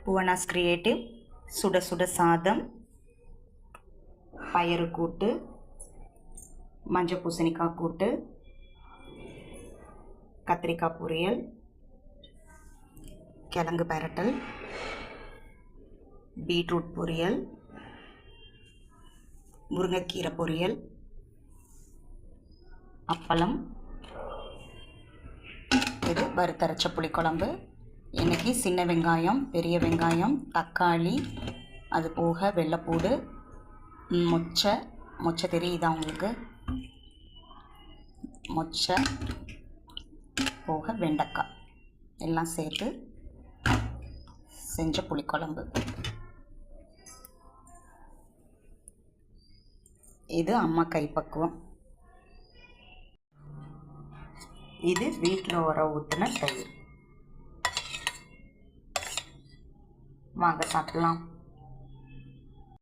Bhuvana's creative சுட சுட சாதம், பயறு கூட்டு, மஞ்சள் பூசணிக்காய் கூட்டு, கத்திரிக்காய் பொரியல், கிழங்கு பரட்டல், பீட்ரூட் பொரியல், முருங்கைக்கீரை பொரியல், அப்பளம். இது வறுத்தரைச்ச புளிக்குழம்பு. இன்றைக்கி சின்ன வெங்காயம், பெரிய வெங்காயம், தக்காளி, அது போக வெள்ளைப்பூடு, மொச்சை தெரியுதா உங்களுக்கு? மொச்சை போக வெண்டைக்காய் எல்லாம் சேர்த்து செஞ்ச புளிக்குழம்பு. இது அம்மா கைப்பக்குவம். இது வீட்டில் ஊற்றின தயிர். வாங்க சாப்பிடலாம்.